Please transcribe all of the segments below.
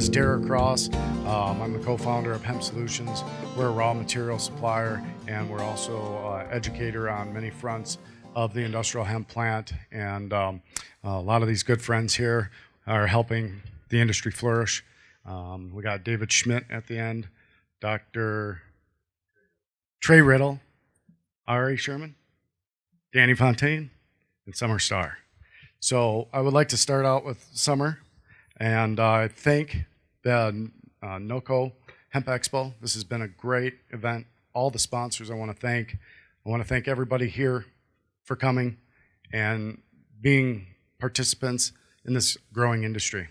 is Derek Ross. I'm the co-founder of Hemp Solutions. We're a raw material supplier, and we're also an educator on many fronts of the industrial hemp plant. And a lot of these good friends here are helping the industry flourish. We got David Schmidt at the end, Dr. Trey Radel, Ari Sherman, Dani Fontaine, and Summer Star. So I would like to start out with Summer and thank the NoCo Hemp Expo. This has been a great event. All the sponsors I want to thank. I want to thank everybody here for coming and being participants in this growing industry.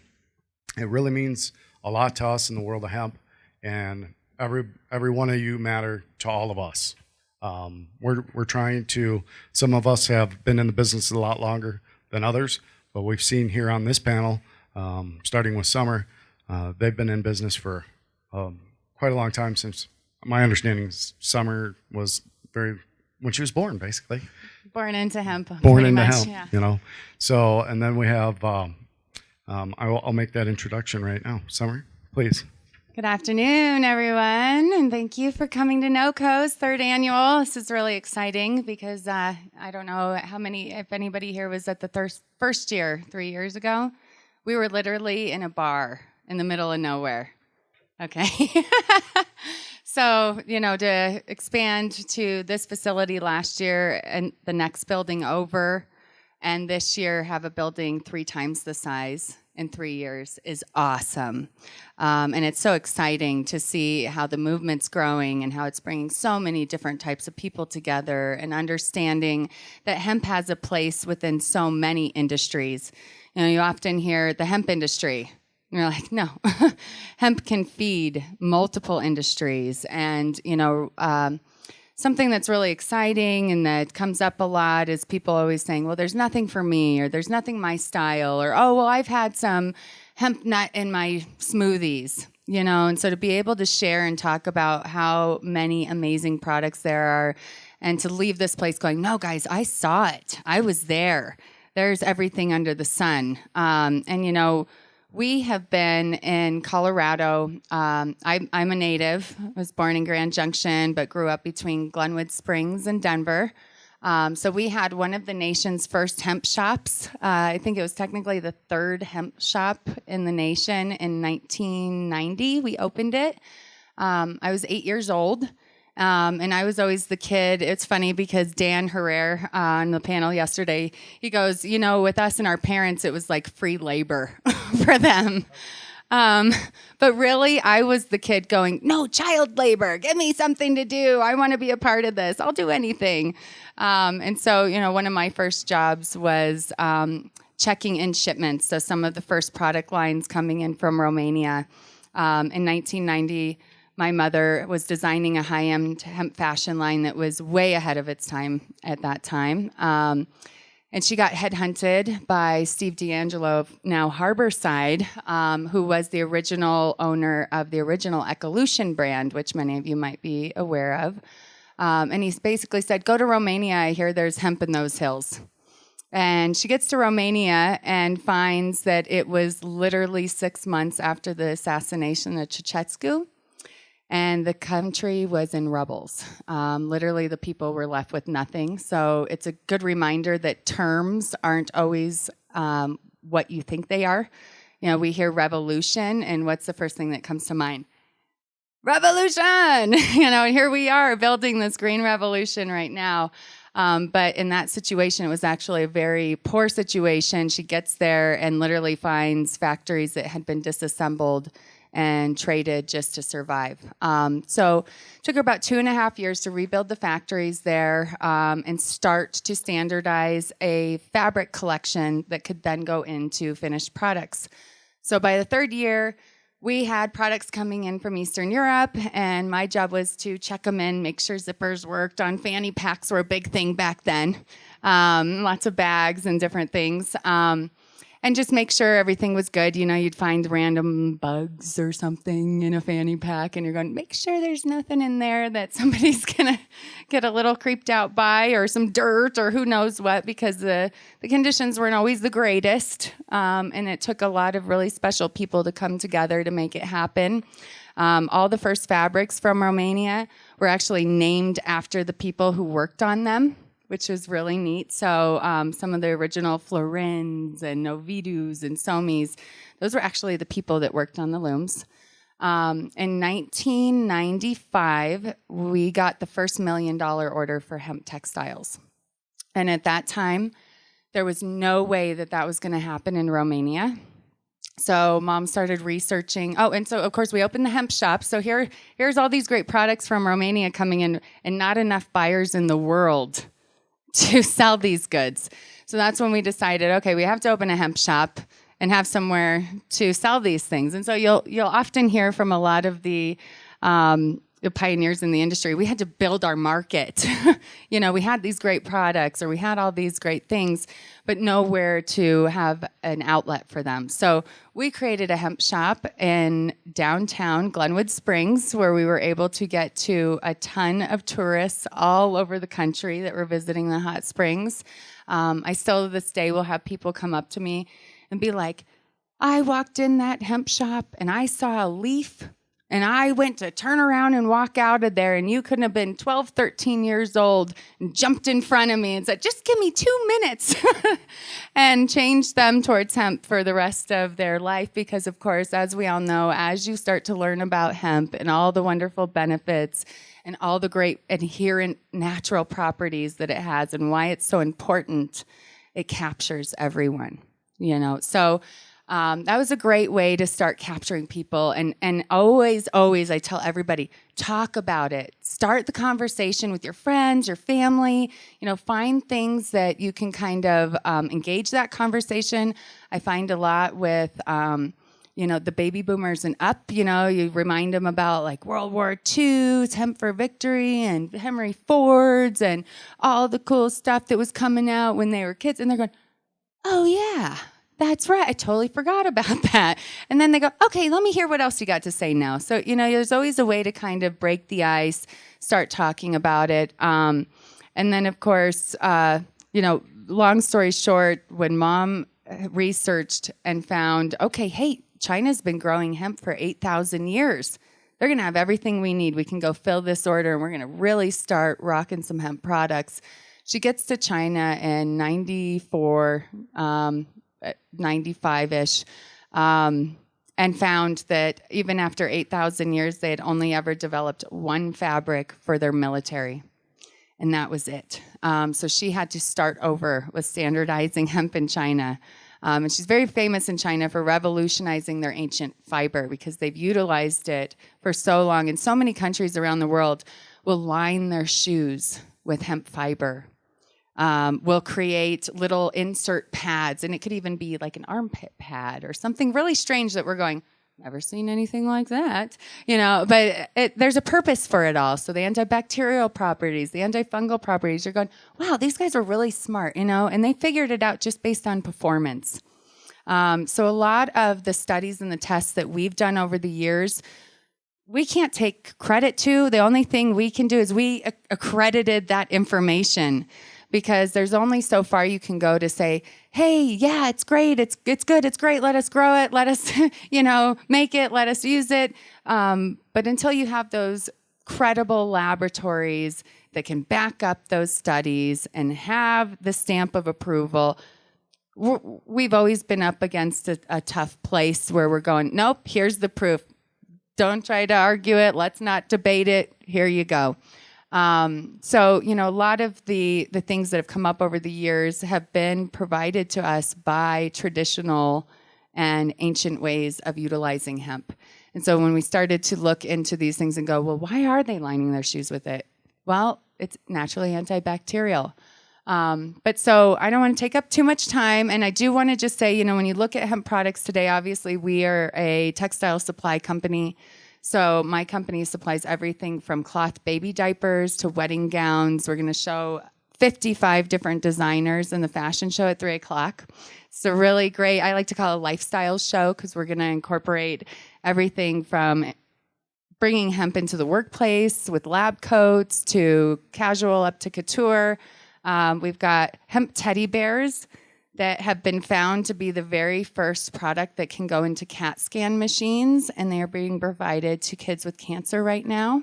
It really means a lot to us in the world of hemp, and every one of you matter to all of us. We're trying to, some of us have been in the business a lot longer than others, but we've seen here on this panel, starting with Summer, they've been in business for quite a long time. Since my understanding is Summer was when she was born, basically. Born into hemp. Born into much, hemp, yeah. you know. So, and then we have, I'll make that introduction right now. Summer, please. Good afternoon, everyone, and thank you for coming to NoCo's third annual. This is really exciting because I don't know if anybody here was at the first year 3 years ago. We were literally in a bar in the middle of nowhere. Okay. So, to expand to this facility last year and the next building over, and this year have a building 3 times the size in 3 years is awesome. And it's so exciting to see how the movement's growing and how it's bringing so many different types of people together and understanding that hemp has a place within so many industries. You often hear the hemp industry. And you're like, no, hemp can feed multiple industries. And, something that's really exciting and that comes up a lot is people always saying, well, there's nothing for me, or there's nothing my style, or, oh, well, I've had some hemp nut in my smoothies, and so to be able to share and talk about how many amazing products there are, and to leave this place going, no, guys, I saw it. I was there. There's everything under the sun. We have been in Colorado. I'm a native. I was born in Grand Junction, but grew up between Glenwood Springs and Denver. So we had one of the nation's first hemp shops. I think it was technically the third hemp shop in the nation in 1990. We opened it. I was 8 years old. And I was always the kid. It's funny because Dan Herrera on the panel yesterday, he goes, with us and our parents, it was like free labor for them. But really, I was the kid going, no, child labor, give me something to do. I want to be a part of this. I'll do anything. And so, one of my first jobs was checking in shipments. So some of the first product lines coming in from Romania. In 1990, my mother was designing a high-end hemp fashion line that was way ahead of its time at that time. And she got headhunted by Steve D'Angelo, now Harborside, who was the original owner of the original Ecolution brand, which many of you might be aware of. And he basically said, go to Romania. I hear there's hemp in those hills. And she gets to Romania and finds that it was literally 6 months after the assassination of Ceausescu. And the country was in rubbles. Literally, the people were left with nothing. So it's a good reminder that terms aren't always what you think they are. We hear revolution, and what's the first thing that comes to mind? Revolution! And here we are building this green revolution right now. But in that situation, it was actually a very poor situation. She gets there and literally finds factories that had been disassembled and traded just to survive. So it took her about 2.5 years to rebuild the factories there and start to standardize a fabric collection that could then go into finished products. So by the third year, we had products coming in from Eastern Europe, and my job was to check them in, make sure zippers worked. On fanny packs were a big thing back then. Lots of bags and different things. and just make sure everything was good. You know, you'd find random bugs or something in a fanny pack, and you're going, make sure there's nothing in there that somebody's going to get a little creeped out by, or some dirt or who knows what, because the conditions weren't always the greatest. And it took a lot of really special people to come together to make it happen. All the first fabrics from Romania were actually named after the people who worked on them, which was really neat. So some of the original Florins and Novidus and Somis, those were actually the people that worked on the looms. In 1995, we got the first $1 million order for hemp textiles. And at that time, there was no way that that was going to happen in Romania. So Mom started researching. Oh, and so, of course, we opened the hemp shop. So here's all these great products from Romania coming in, and not enough buyers in the world to sell these goods. So that's when we decided, okay, we have to open a hemp shop and have somewhere to sell these things. And so you'll often hear from a lot of the pioneers in the industry, we had to build our market. You know, we had these great products, or we had all these great things, but nowhere to have an outlet for them. So we created a hemp shop in downtown Glenwood Springs, where we were able to get to a ton of tourists all over the country that were visiting the hot springs. I still to this day will have people come up to me and be like, I walked in that hemp shop and I saw a leaf, and I went to turn around and walk out of there, and you couldn't have been 12, 13 years old, and jumped in front of me and said, just give me 2 minutes, and changed them towards hemp for the rest of their life. Because, of course, as we all know, as you start to learn about hemp and all the wonderful benefits and all the great inherent natural properties that it has and why it's so important, it captures everyone, you know. So that was a great way to start capturing people. And always, I tell everybody, talk about it. Start the conversation with your friends, your family. You know, find things that you can kind of engage that conversation. I find a lot with, you know, the baby boomers and up. You know, you remind them about like World War II's Hemp for Victory and Henry Ford's and all the cool stuff that was coming out when they were kids. And they're going, oh, yeah. That's right. I totally forgot about that. And then they go, okay, let me hear what else you got to say now. So, you know, there's always a way to kind of break the ice, start talking about it. And then, of course, you know, long story short, when Mom researched and found, okay, hey, China's been growing hemp for 8,000 years. They're going to have everything we need. We can go fill this order, and we're going to really start rocking some hemp products. She gets to China in 94, 95-ish, and found that even after 8,000 years, they had only ever developed one fabric for their military, and that was it. So she had to start over with standardizing hemp in China. And she's very famous in China for revolutionizing their ancient fiber, because they've utilized it for so long. And so many countries around the world will line their shoes with hemp fiber. We'll create little insert pads, and it could even be like an armpit pad or something really strange that we're going, never seen anything like that, you know, but there's a purpose for it all. So the antibacterial properties, the antifungal properties, you're going, wow, these guys are really smart, you know, and they figured it out just based on performance. So a lot of the studies and the tests that we've done over the years, we can't take credit to. The only thing we can do is we accredited that information, because there's only so far you can go to say, hey, yeah, it's great, it's good, it's great, let us grow it, let us, you know, make it, let us use it. But until you have those credible laboratories that can back up those studies and have the stamp of approval, we've always been up against a tough place where we're going, nope, here's the proof. Don't try to argue it. Let's not debate it. Here you go. So, you know, a lot of the things that have come up over the years have been provided to us by traditional and ancient ways of utilizing hemp. And so when we started to look into these things and go, well, why are they lining their shoes with it? Well, it's naturally antibacterial. But so I don't want to take up too much time. And I do want to just say, you know, when you look at hemp products today, obviously we are a textile supply company. So my company supplies everything from cloth baby diapers to wedding gowns. We're going to show 55 different designers in the fashion show at 3 o'clock. It's a really great, I like to call it a lifestyle show because we're going to incorporate everything from bringing hemp into the workplace with lab coats to casual up to couture. We've got hemp teddy bears that have been found to be the very first product that can go into CAT scan machines, and they are being provided to kids with cancer right now.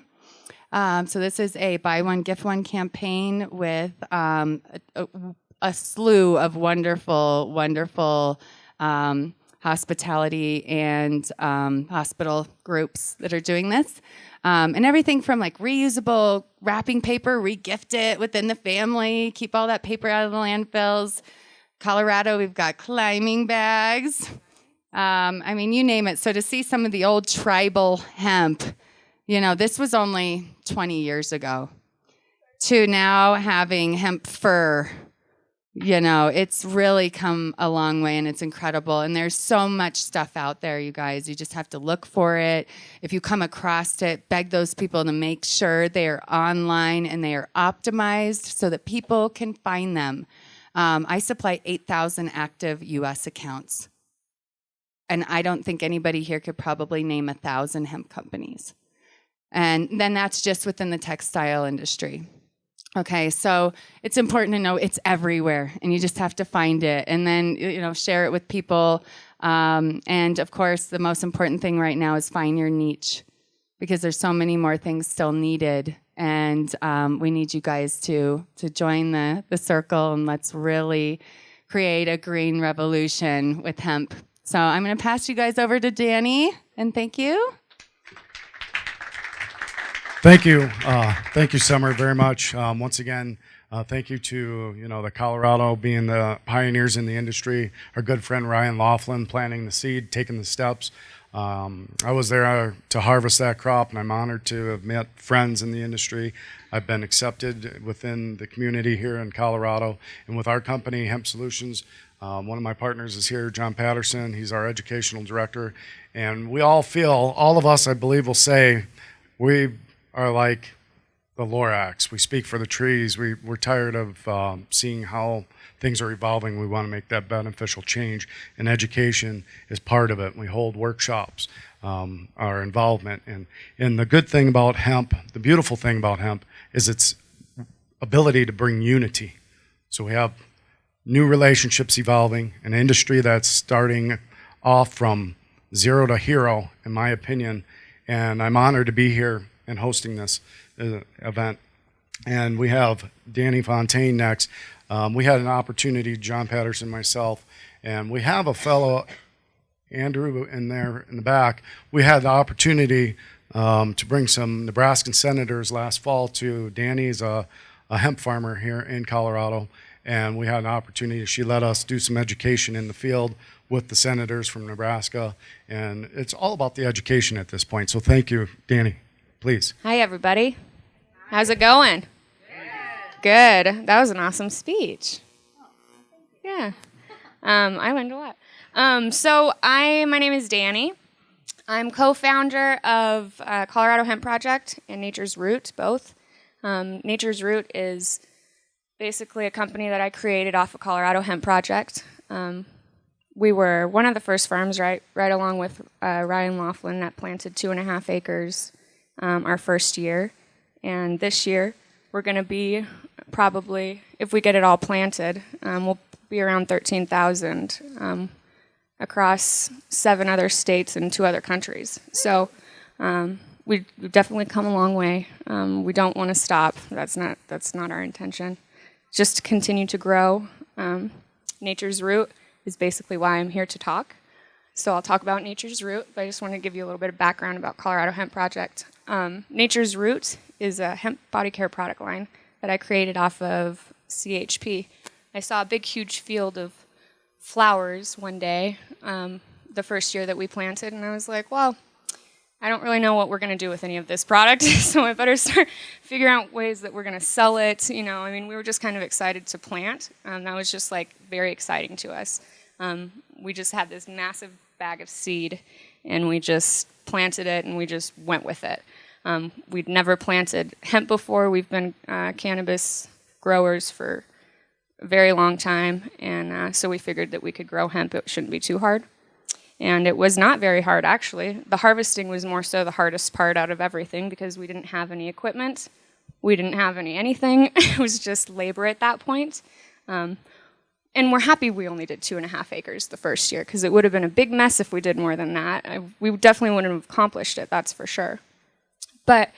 So this is a buy one, gift one campaign with a slew of wonderful, wonderful hospitality and hospital groups that are doing this. And everything from like reusable wrapping paper, re-gift it within the family, keep all that paper out of the landfills. Colorado, we've got climbing bags. I mean, you name it. So to see some of the old tribal hemp, you know, this was only 20 years ago, to now having hemp fur, you know, it's really come a long way and it's incredible. And there's so much stuff out there, you guys. You just have to look for it. If you come across it, beg those people to make sure they are online and they are optimized so that people can find them. I supply 8,000 active U.S. accounts. And I don't think anybody here could probably name 1,000 hemp companies. And then that's just within the textile industry. Okay, so it's important to know it's everywhere, and you just have to find it, and then, you know, share it with people. And of course, the most important thing right now is find your niche, because there's so many more things still needed, and we need you guys to join the circle, and let's really create a green revolution with hemp. So I'm going to pass you guys over to Dani, and thank you. Thank you. Thank you, Summer, very much. Once again, thank you to, you know, the Colorado being the pioneers in the industry, our good friend Ryan Laughlin planting the seed, taking the steps. I was there to harvest that crop, and I'm honored to have met friends in the industry. I've been accepted within the community here in Colorado, and with our company, Hemp Solutions, one of my partners is here, John Patterson. He's our educational director, and we all feel, all of us, I believe, will say, we are like the Lorax. We speak for the trees. We're tired of seeing how things are evolving. We want to make that beneficial change, and education is part of it. We hold workshops, our involvement. And the good thing about hemp, the beautiful thing about hemp, is its ability to bring unity. So we have new relationships evolving, an industry that's starting off from zero to hero, in my opinion. And I'm honored to be here and hosting this event. And we have Dani Fontaine next. We had an opportunity, John Patterson, myself, and we have a fellow, Andrew, in there in the back. We had the opportunity to bring some Nebraskan senators last fall to Dani's a hemp farmer here in Colorado, and we had an opportunity. She let us do some education in the field with the senators from Nebraska, and it's all about the education at this point. So thank you, Dani. Please. Hi, everybody. How's it going? Good. That was an awesome speech. Yeah. I learned a lot. My name is Dani. I'm co-founder of Colorado Hemp Project and Nature's Root, both. Nature's Root is basically a company that I created off of Colorado Hemp Project. We were one of the first farms, right along with Ryan Laughlin, that planted 2.5 acres our first year. And this year, we're going to be probably, if we get it all planted, we'll be around 13,000 across 7 other states and 2 other countries. So we've definitely come a long way. We don't want to stop. That's not our intention. Just to continue to grow. Nature's Root is basically why I'm here to talk. So I'll talk about Nature's Root, but I just want to give you a little bit of background about Colorado Hemp Project. Nature's Root is a hemp body care product line that I created off of CHP. I saw a big, huge field of flowers one day, the first year that we planted, and I was like, well, I don't really know what we're going to do with any of this product, so I better start figuring out ways that we're going to sell it. You know, I mean, we were just kind of excited to plant. That was just like very exciting to us. We just had this massive bag of seed, and we just planted it, and we just went with it. We'd never planted hemp before. We've been cannabis growers for a very long time, and so we figured that we could grow hemp. It shouldn't be too hard. And it was not very hard, actually. The harvesting was more so the hardest part out of everything because we didn't have any equipment. We didn't have anything. It was just labor at that point. And we're happy we only did 2.5 acres the first year because it would have been a big mess if we did more than that. We definitely wouldn't have accomplished it, that's for sure. But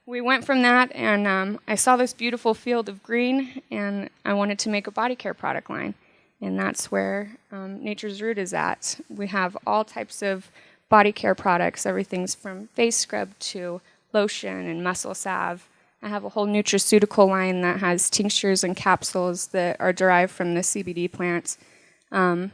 we went from that, and I saw this beautiful field of green, and I wanted to make a body care product line. And that's where Nature's Root is at. We have all types of body care products, everything's from face scrub to lotion and muscle salve. I have a whole nutraceutical line that has tinctures and capsules that are derived from the CBD plants. And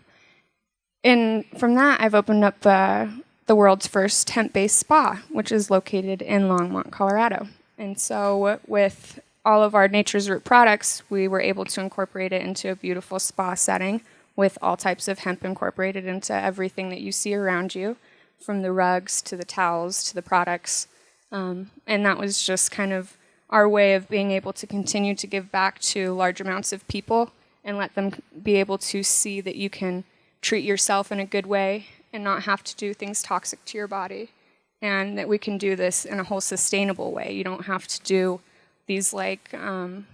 from that, I've opened up the world's first hemp-based spa, which is located in Longmont, Colorado. And so with all of our Nature's Root products, we were able to incorporate it into a beautiful spa setting with all types of hemp incorporated into everything that you see around you, from the rugs to the towels to the products. And that was just kind of our way of being able to continue to give back to large amounts of people and let them be able to see that you can treat yourself in a good way and not have to do things toxic to your body, and that we can do this in a whole sustainable way. You don't have to do these everything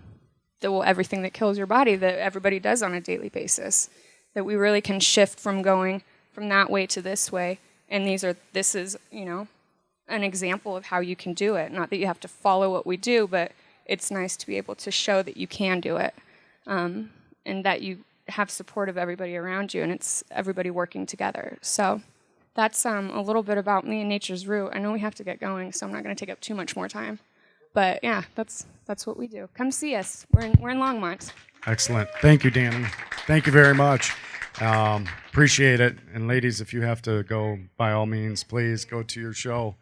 that kills your body that everybody does on a daily basis, that we really can shift from going from that way to this way. And this is an example of how you can do it. Not that you have to follow what we do, but it's nice to be able to show that you can do it, and that you have support of everybody around you, and it's everybody working together. So that's a little bit about me and Nature's Root. I know we have to get going, so I'm not going to take up too much more time. But yeah, that's what we do. Come see us. We're in Longmont. Excellent. Thank you, Dani. Thank you very much. Appreciate it. And ladies, if you have to go, by all means, please go to your show.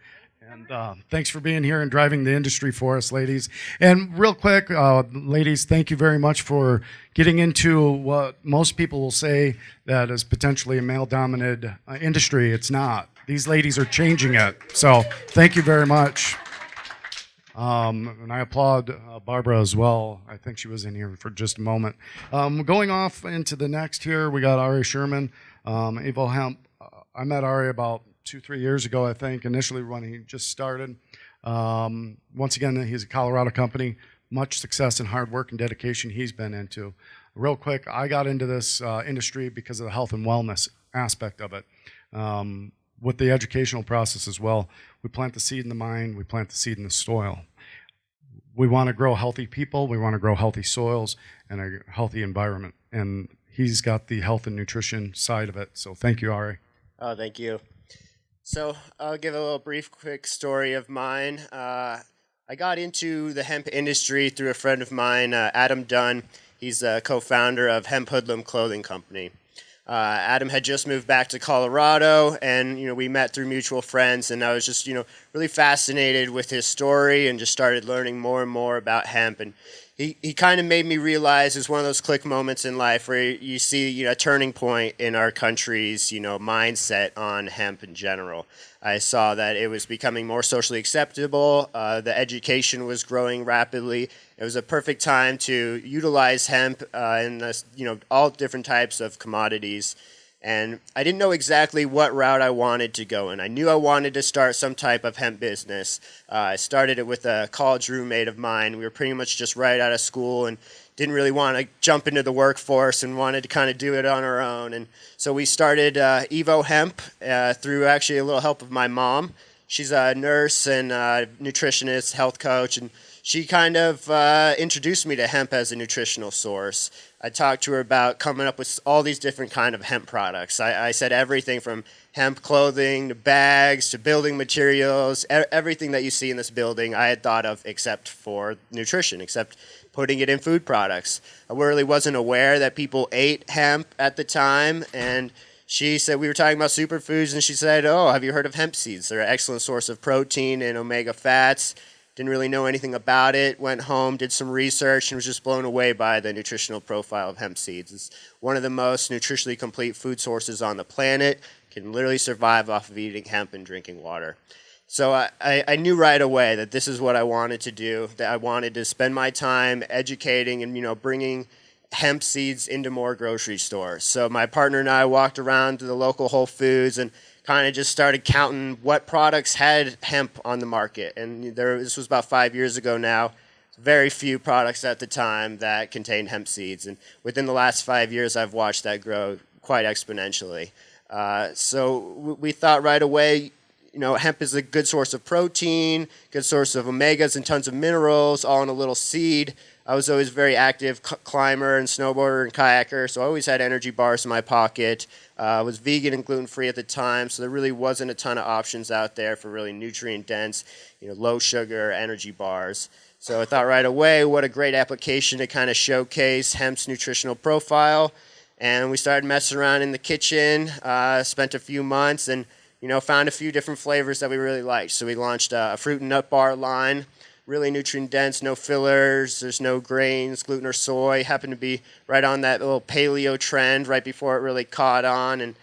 And thanks for being here and driving the industry for us, ladies. And real quick, ladies, thank you very much for getting into what most people will say that is potentially a male-dominated industry. It's not. These ladies are changing it. So thank you very much. And I applaud Barbara as well. I think she was in here for just a moment. Going off into the next here, we got Ari Sherman, Evo Hemp. I met Ari about 2-3 years ago, I think, initially when he just started. Once again, he's a Colorado company. Much success and hard work and dedication he's been into. Real quick, I got into this industry because of the health and wellness aspect of it. With the educational process as well. We plant the seed in the mind, we plant the seed in the soil. We want to grow healthy people, we want to grow healthy soils and a healthy environment. And he's got the health and nutrition side of it. So thank you, Ari. Oh, thank you. So I'll give a little brief, quick story of mine. I got into the hemp industry through a friend of mine, Adam Dunn. He's a co-founder of Hemp Hoodlum Clothing Company. Adam had just moved back to Colorado, and we met through mutual friends, and I was just really fascinated with his story and just started learning more and more about hemp. And he kind of made me realize it's one of those click moments in life where you see a turning point in our country's mindset on hemp in general. I saw that it was becoming more socially acceptable. The education was growing rapidly. It was a perfect time to utilize hemp in all different types of commodities. And I didn't know exactly what route I wanted to go in. I knew I wanted to start some type of hemp business. I started it with a college roommate of mine. We were pretty much just right out of school and didn't really want to jump into the workforce and wanted to kind of do it on our own. And so we started Evo Hemp through actually a little help of my mom. She's a nurse and nutritionist, health coach, and she kind of introduced me to hemp as a nutritional source. I talked to her about coming up with all these different kind of hemp products. I said everything from hemp clothing to bags to building materials, everything that you see in this building I had thought of except for nutrition, except putting it in food products. I really wasn't aware that people ate hemp at the time, and she said, we were talking about superfoods, and she said, oh, have you heard of hemp seeds? They're an excellent source of protein and omega fats. Didn't really know anything about it. Went home, did some research, and was just blown away by the nutritional profile of hemp seeds. It's one of the most nutritionally complete food sources on the planet. Can literally survive off of eating hemp and drinking water. So I knew right away that this is what I wanted to do, that I wanted to spend my time educating and, bringing hemp seeds into more grocery stores. So my partner and I walked around to the local Whole Foods and kind of just started counting what products had hemp on the market. And this was about 5 years ago now. Very few products at the time that contained hemp seeds. And within the last 5 years, I've watched that grow quite exponentially. So we thought right away, hemp is a good source of protein, good source of omegas and tons of minerals, all in a little seed. I was always a very active climber and snowboarder and kayaker, so I always had energy bars in my pocket. I was vegan and gluten-free at the time, so there really wasn't a ton of options out there for really nutrient-dense, low sugar energy bars. So I thought right away, what a great application to kind of showcase hemp's nutritional profile. And we started messing around in the kitchen, spent a few months, and found a few different flavors that we really liked. So we launched a fruit and nut bar line. Really nutrient dense, no fillers, there's no grains, gluten or soy. Happened to be right on that little paleo trend right before it really caught on. And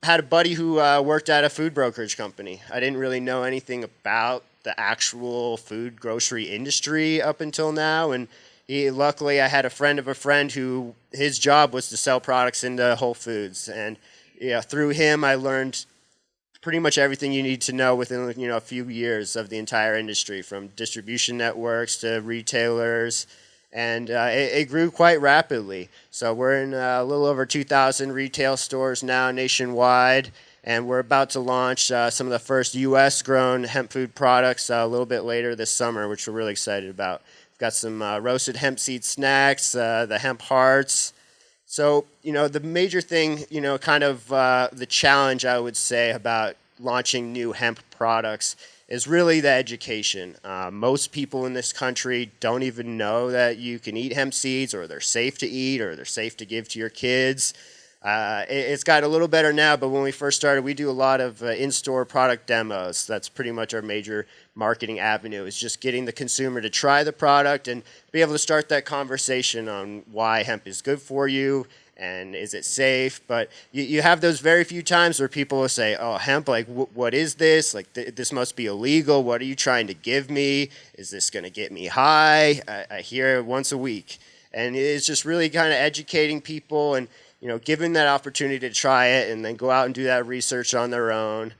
had a buddy who worked at a food brokerage company. I didn't really know anything about the actual food grocery industry up until now. And luckily I had a friend of a friend who his job was to sell products into Whole Foods. And through him I learned pretty much everything you need to know within a few years of the entire industry, from distribution networks to retailers, and it grew quite rapidly. So we're in a little over 2,000 retail stores now nationwide, and we're about to launch some of the first U.S.-grown hemp food products a little bit later this summer, which we're really excited about. We've got some roasted hemp seed snacks, the hemp hearts. So, the major thing, kind of the challenge, I would say, about launching new hemp products is really the education. Most people in this country don't even know that you can eat hemp seeds, or they're safe to eat, or they're safe to give to your kids. It's got a little better now, but when we first started, we do a lot of in-store product demos. That's pretty much our major marketing avenue, is just getting the consumer to try the product and be able to start that conversation on why hemp is good for you and is it safe. But you have those very few times where people will say, oh, hemp, like, what is this? Like, this must be illegal. What are you trying to give me? Is this going to get me high? I hear it once a week. And it's just really kind of educating people and, giving that opportunity to try it and then go out and do that research on their own.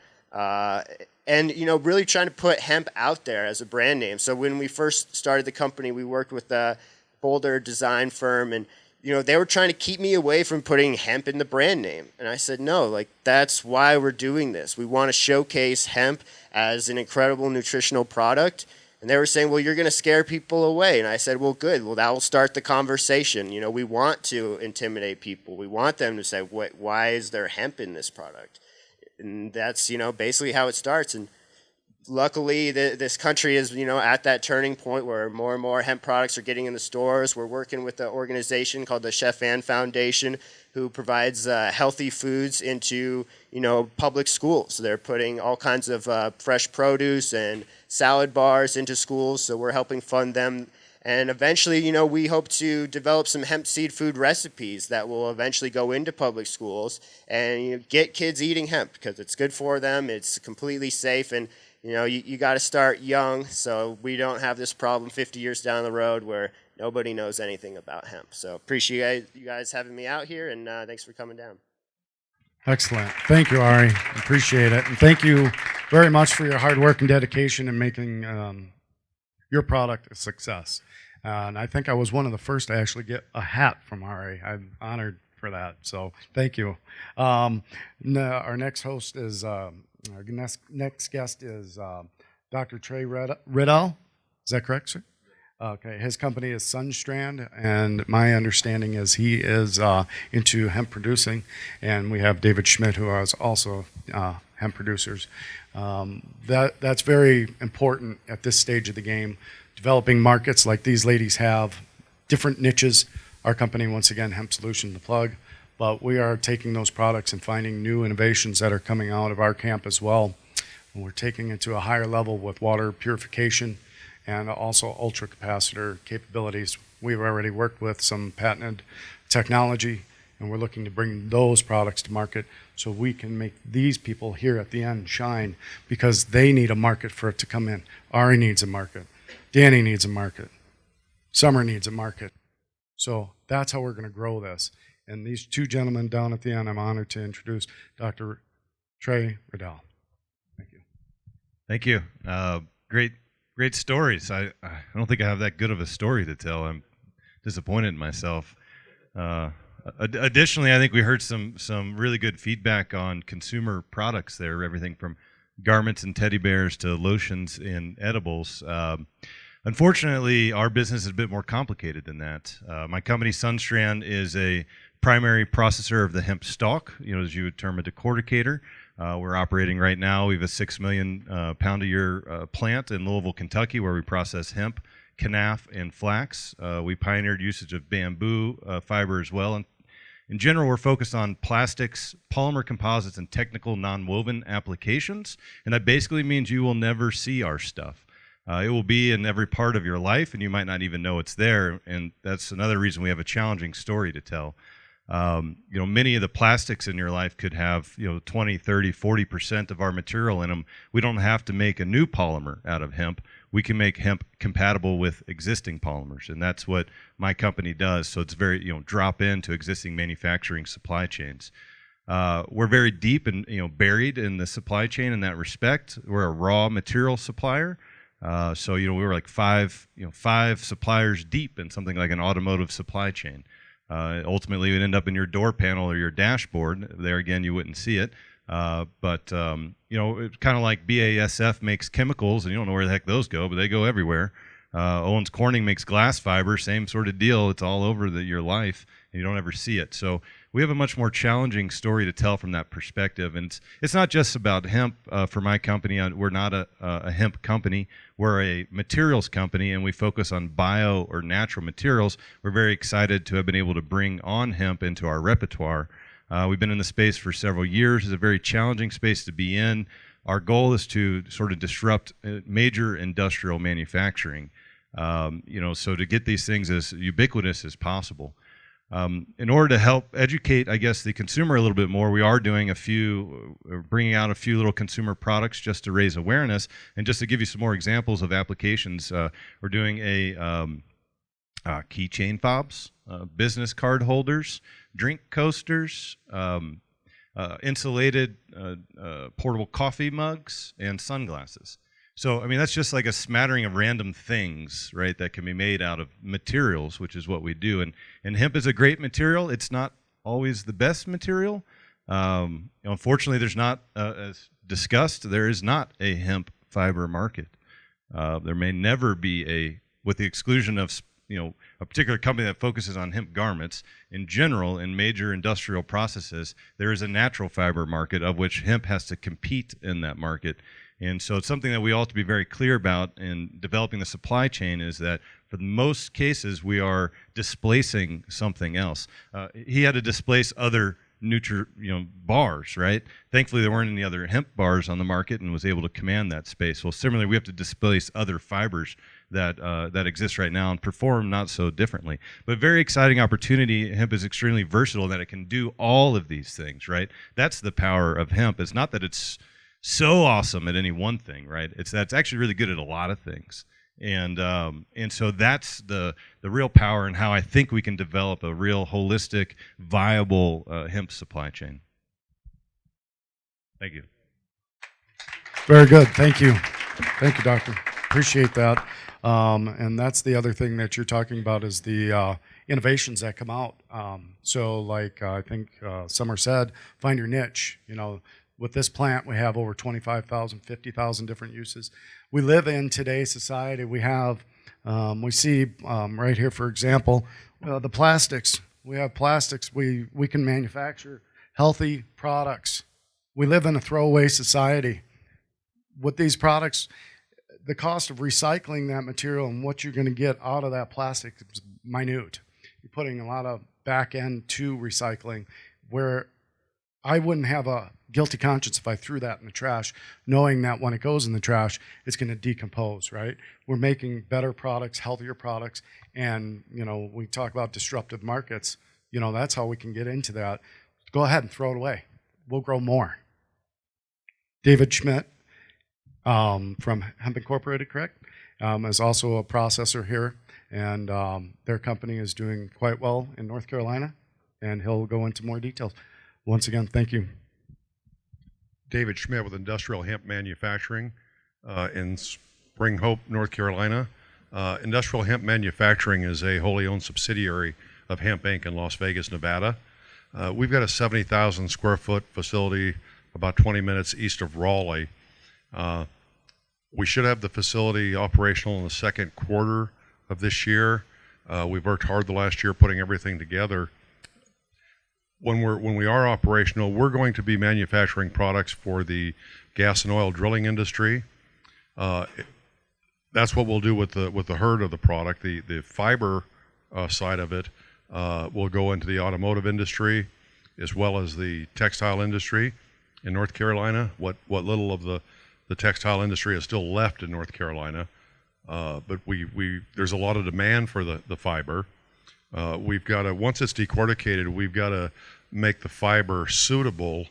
And, really trying to put hemp out there as a brand name. So when we first started the company, we worked with a Boulder design firm, and, they were trying to keep me away from putting hemp in the brand name. And I said, no, like, that's why we're doing this. We want to showcase hemp as an incredible nutritional product. And they were saying, well, you're going to scare people away. And I said, well, good. Well, that will start the conversation. We want to intimidate people. We want them to say, why is there hemp in this product? And that's, basically how it starts. And luckily, this country is, at that turning point where more and more hemp products are getting in the stores. We're working with an organization called the Chef Ann Foundation, who provides healthy foods into, public schools. So they're putting all kinds of fresh produce and salad bars into schools. So we're helping fund them. And eventually, we hope to develop some hemp seed food recipes that will eventually go into public schools and get kids eating hemp, because it's good for them. It's completely safe. And, you got to start young, so we don't have this problem 50 years down the road where nobody knows anything about hemp. So appreciate you guys having me out here, and thanks for coming down. Excellent. Thank you, Ari. Appreciate it. And thank you very much for your hard work and dedication in making your product a success. And I think I was one of the first to actually get a hat from Ari. I'm honored for that. So thank you. Our next host is, our next guest is Dr. Trey Radel. Is that correct, sir? Okay. His company is SunStrand, and my understanding is he is into hemp producing. And we have David Schmidt, who is also hemp producers. That's very important at this stage of the game. Developing markets like these ladies have, different niches. Our company, once again, Hemp Solution, the plug. But we are taking those products and finding new innovations that are coming out of our camp as well. And we're taking it to a higher level with water purification and also ultra capacitor capabilities. We've already worked with some patented technology and we're looking to bring those products to market so we can make these people here at the end shine, because they need a market for it to come in. Ari needs a market. Dani needs a market. Summer needs a market. So that's how we're going to grow this. And these two gentlemen down at the end, I'm honored to introduce Dr. Trey Radel. Thank you. Thank you. Great stories. I don't think I have that good of a story to tell. I'm disappointed in myself. Additionally, I think we heard some really good feedback on consumer products there, everything from garments and teddy bears to lotions and edibles. Unfortunately, our business is a bit more complicated than that. My company, SunStrand, is a primary processor of the hemp stalk, as you would term a decorticator. We're operating right now. We have a 6 million pound a year plant in Louisville, Kentucky, where we process hemp, canaf, and flax. We pioneered usage of bamboo fiber as well. And in general, we're focused on plastics, polymer composites, and technical non-woven applications. And that basically means you will never see our stuff. It will be in every part of your life, and you might not even know it's there. And that's another reason we have a challenging story to tell. Many of the plastics in your life could have 20, 30, 40% of our material in them. We don't have to make a new polymer out of hemp. We can make hemp compatible with existing polymers, and that's what my company does. So it's very drop into existing manufacturing supply chains. We're very deep and buried in the supply chain in that respect. We're a raw material supplier. So we were like five suppliers deep in something like an automotive supply chain. Ultimately, it would end up in your door panel or your dashboard. There again, you wouldn't see it. But it's kind of like BASF makes chemicals, and you don't know where the heck those go, but they go everywhere. Owens Corning makes glass fiber, same sort of deal. It's all over your life, and you don't ever see it. So we have a much more challenging story to tell from that perspective. And it's not just about hemp. For my company, we're not a hemp company. We're a materials company, and we focus on bio or natural materials. We're very excited to have been able to bring on hemp into our repertoire. We've been in the space for several years. It's a very challenging space to be in. Our goal is to sort of disrupt major industrial manufacturing, so to get these things as ubiquitous as possible. In order to help educate, I guess, the consumer a little bit more, we are doing bringing out a few little consumer products just to raise awareness. And just to give you some more examples of applications, we're doing keychain fobs, business card holders, drink coasters, insulated portable coffee mugs, and sunglasses. So, I mean, that's just like a smattering of random things, right, that can be made out of materials, which is what we do. And hemp is a great material. It's not always the best material. Unfortunately, there's not, as discussed, there is not a hemp fiber market. There may never be with the exclusion of a particular company that focuses on hemp garments. In general, in major industrial processes, there is a natural fiber market of which hemp has to compete in that market. And so it's something that we all have to be very clear about in developing the supply chain, is that for most cases we are displacing something else. He had to displace other bars, right? Thankfully, there weren't any other hemp bars on the market, and was able to command that space. Well, similarly, we have to displace other fibers that exist right now and perform not so differently. But very exciting opportunity. Hemp is extremely versatile in that it can do all of these things, right? That's the power of hemp. It's not that it's so awesome at any one thing, right? It's actually really good at a lot of things. And so that's the real power, and how I think we can develop a real holistic, viable hemp supply chain. Thank you. Very good. Thank you. Thank you, Doctor. Appreciate that. And that's the other thing that you're talking about, is the innovations that come out. So like I think Summer said, find your niche. With this plant, we have over 25,000, 50,000 different uses. We live in today's society. We have, we see right here, for example, the plastics. We have plastics. We can manufacture healthy products. We live in a throwaway society. With these products, the cost of recycling that material and what you're going to get out of that plastic is minute. You're putting a lot of back end to recycling, where I wouldn't have a guilty conscience if I threw that in the trash, knowing that when it goes in the trash, it's going to decompose, right? We're making better products, healthier products, and we talk about disruptive markets. that's how we can get into that. Go ahead and throw it away. We'll grow more. David Schmidt from Hemp Incorporated, correct? Is also a processor here, and their company is doing quite well in North Carolina, and he'll go into more details. Once again, thank you. David Schmidt with Industrial Hemp Manufacturing in Spring Hope, North Carolina. Industrial Hemp Manufacturing is a wholly owned subsidiary of Hemp Inc. in Las Vegas, Nevada. We've got a 70,000 square foot facility about 20 minutes east of Raleigh. We should have the facility operational in the second quarter of this year. We've worked hard the last year putting everything together. When we are operational, we're going to be manufacturing products for the gas and oil drilling industry. That's what we'll do with the herd of the product. The fiber side of it will go into the automotive industry as well as the textile industry in North Carolina. What little of the textile industry is still left in North Carolina, but there's a lot of demand for the fiber. We've got to, once it's decorticated, we've got to make the fiber suitable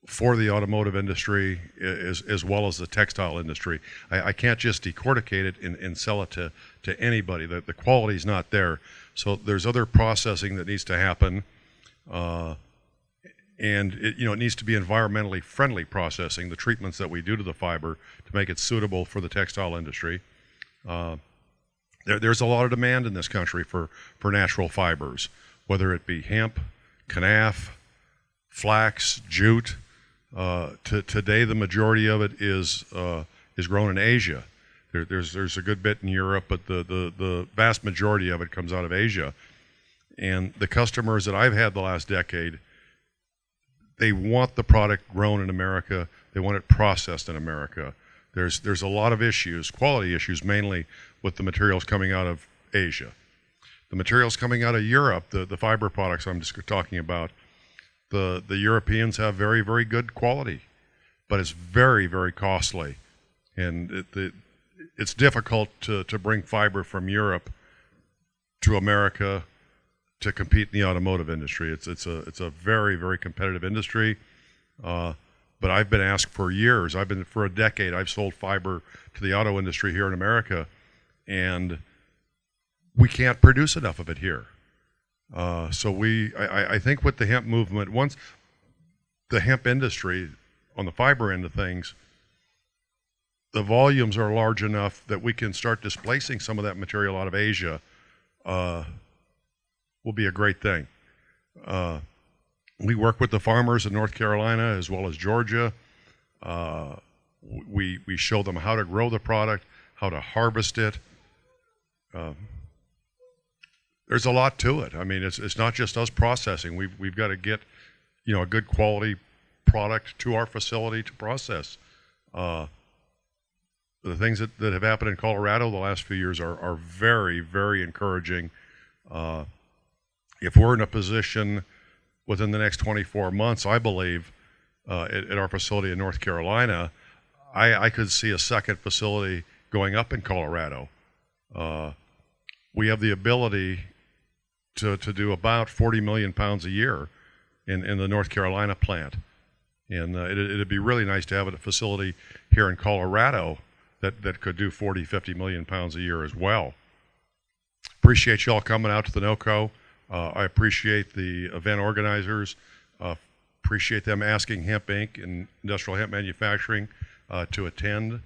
for the automotive industry as well as the textile industry. I can't just decorticate it and sell it to anybody. The quality's not there. So there's other processing that needs to happen, and it needs to be environmentally friendly processing, the treatments that we do to the fiber to make it suitable for the textile industry. There's a lot of demand in this country for natural fibers, whether it be hemp, canaf, flax, jute. Today, the majority of it is grown in Asia. There's a good bit in Europe, but the vast majority of it comes out of Asia. And the customers that I've had the last decade, they want the product grown in America. They want it processed in America. There's a lot of issues, quality issues mainly, with the materials coming out of Asia. The materials coming out of Europe, the fiber products I'm just talking about, the Europeans have very, very good quality, but it's very, very costly. And it's difficult to bring fiber from Europe to America to compete in the automotive industry. It's a very, very competitive industry. But I've been asked for years. For a decade, I've sold fiber to the auto industry here in America, and we can't produce enough of it here. So I think with the hemp movement, once the hemp industry on the fiber end of things, the volumes are large enough that we can start displacing some of that material out of Asia, will be a great thing. We work with the farmers in North Carolina as well as Georgia. We show them how to grow the product, how to harvest it. There's a lot to it. I mean, it's not just us processing. We've got to get a good quality product to our facility to process. The things that have happened in Colorado the last few years are very, very encouraging. If we're in a position within the next 24 months, I believe, at our facility in North Carolina, I could see a second facility going up in Colorado. We have the ability to do about 40 million pounds a year in the North Carolina plant. And it'd be really nice to have a facility here in Colorado that could do 40, 50 million pounds a year as well. Appreciate you all coming out to the NoCo. I appreciate the event organizers. Appreciate them asking Hemp Inc. and Industrial Hemp Manufacturing to attend.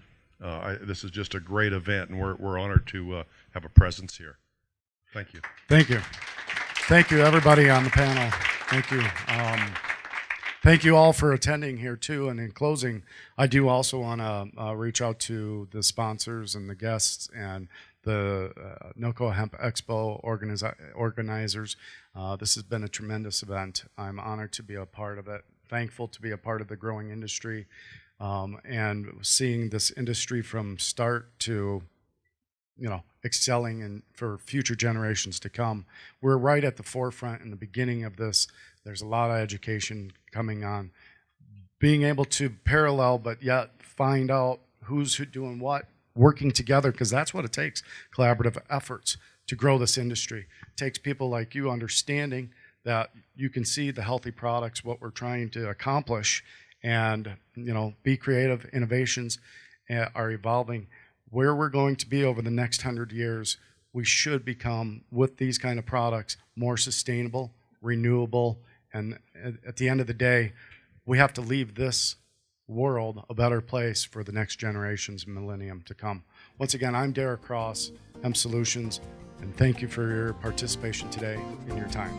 This is just a great event, and we're honored to have a presence here. Thank you. Thank you. Thank you, everybody on the panel. Thank you. Thank you all for attending here, too. And in closing, I do also want to reach out to the sponsors and the guests and the NoCo Hemp Expo organizers. This has been a tremendous event. I'm honored to be a part of it, thankful to be a part of the growing industry, and seeing this industry from start to excelling and for future generations to come. We're right at the forefront in the beginning of this. There's a lot of education coming on. Being able to parallel but yet find out who's doing what, working together, because that's what it takes, collaborative efforts to grow this industry. It takes people like you understanding that you can see the healthy products, what we're trying to accomplish, and be creative. Innovations are evolving. Where we're going to be over the next 100 years, we should become, with these kind of products, more sustainable, renewable, and at the end of the day, we have to leave this world a better place for the next generations, millennium to come. Once again, I'm Derek Cross, Hemp Solutions, and thank you for your participation today and your time.